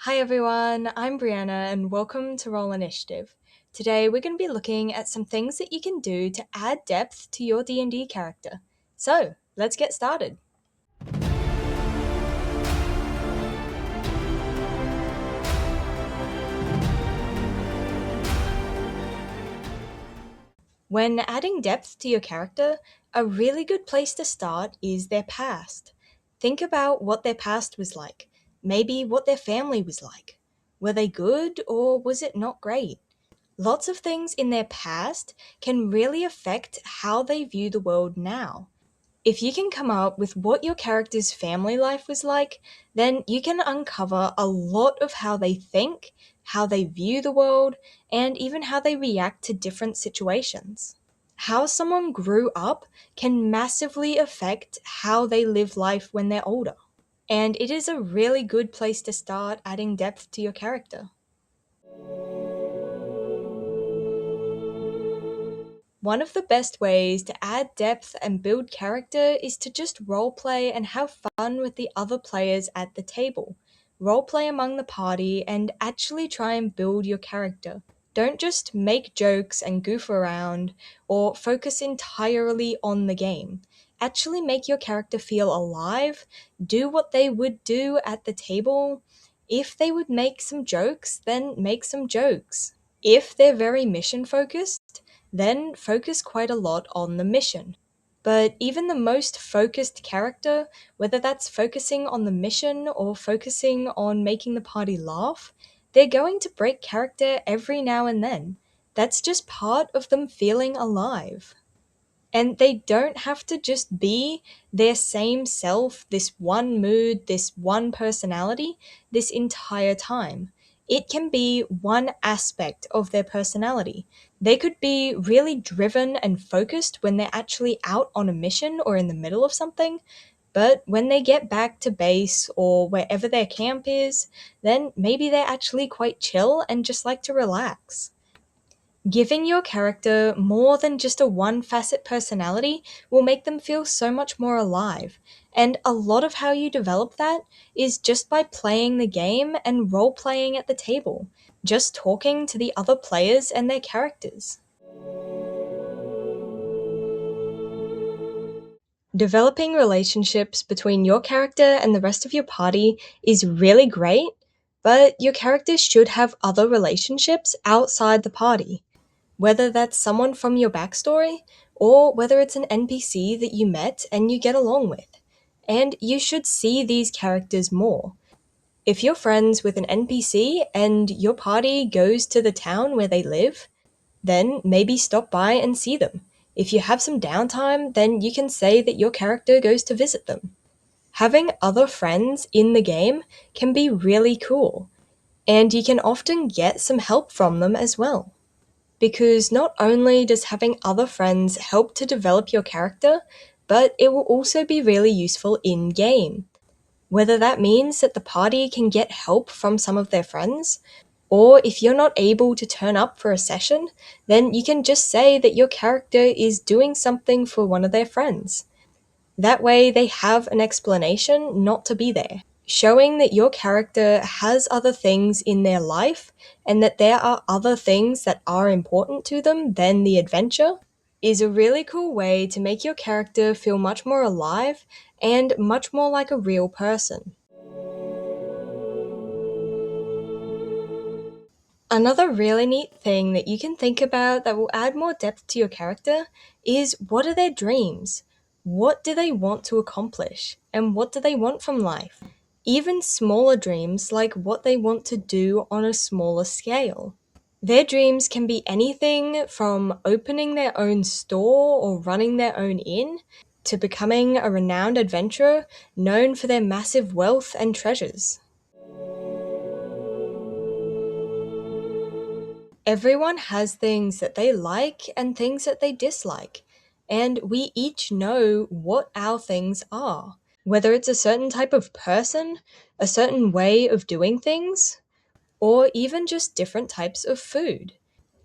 Hi everyone, I'm Brianna and welcome to Roll Initiative. Today we're going to be looking at some things that you can do to add depth to your D&D character. So, let's get started. When adding depth to your character, a really good place to start is their past. Think about what their past was like, maybe what their family was like. Were they good or was it not great? Lots of things in their past can really affect how they view the world now. If you can come up with what your character's family life was like, then you can uncover a lot of how they think, how they view the world, and even how they react to different situations. How someone grew up can massively affect how they live life when they're older. And it is a really good place to start adding depth to your character. One of the best ways to add depth and build character is to just roleplay and have fun with the other players at the table. Roleplay among the party and actually try and build your character. Don't just make jokes and goof around or focus entirely on the game. Actually make your character feel alive, do what they would do at the table. If they would make some jokes, then make some jokes. If they're very mission focused, then focus quite a lot on the mission. But even the most focused character, whether that's focusing on the mission or focusing on making the party laugh, they're going to break character every now and then. That's just part of them feeling alive. And they don't have to just be their same self, this one mood, this one personality, this entire time. It can be one aspect of their personality. They could be really driven and focused when they're actually out on a mission or in the middle of something, but when they get back to base or wherever their camp is, then maybe they're actually quite chill and just like to relax. Giving your character more than just a one facet personality will make them feel so much more alive. And a lot of how you develop that is just by playing the game and role playing at the table, just talking to the other players and their characters. Developing relationships between your character and the rest of your party is really great, but your character should have other relationships outside the party. Whether that's someone from your backstory, or whether it's an NPC that you met and you get along with. And you should see these characters more. If you're friends with an NPC and your party goes to the town where they live, then maybe stop by and see them. If you have some downtime, then you can say that your character goes to visit them. Having other friends in the game can be really cool, and you can often get some help from them as well. Because not only does having other friends help to develop your character, but it will also be really useful in game. Whether that means that the party can get help from some of their friends, or if you're not able to turn up for a session, then you can just say that your character is doing something for one of their friends. That way, they have an explanation not to be there, showing that your character has other things in their life and that there are other things that are important to them than the adventure is a really cool way to make your character feel much more alive and much more like a real person. Another really neat thing that you can think about that will add more depth to your character is, what are their dreams? What do they want to accomplish? And what do they want from life? Even smaller dreams, like what they want to do on a smaller scale. Their dreams can be anything from opening their own store or running their own inn to becoming a renowned adventurer known for their massive wealth and treasures. Everyone has things that they like and things that they dislike, and we each know what our things are. Whether it's a certain type of person, a certain way of doing things, or even just different types of food.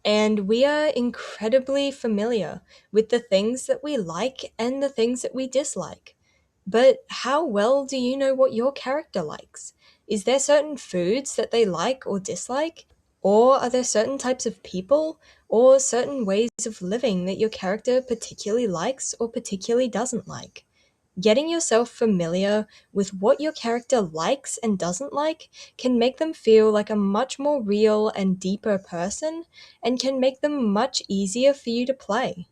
And we are incredibly familiar with the things that we like and the things that we dislike. But how well do you know what your character likes? Is there certain foods that they like or dislike? Or are there certain types of people or certain ways of living that your character particularly likes or particularly doesn't like? Getting yourself familiar with what your character likes and doesn't like can make them feel like a much more real and deeper person and can make them much easier for you to play.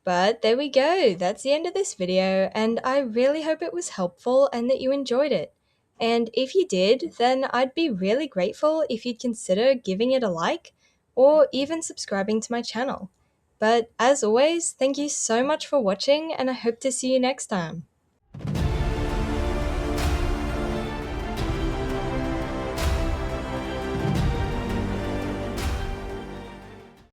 But there we go, that's the end of this video, and I really hope it was helpful and that you enjoyed it. And if you did, then I'd be really grateful if you'd consider giving it a like or even subscribing to my channel. But as always, thank you so much for watching, and I hope to see you next time.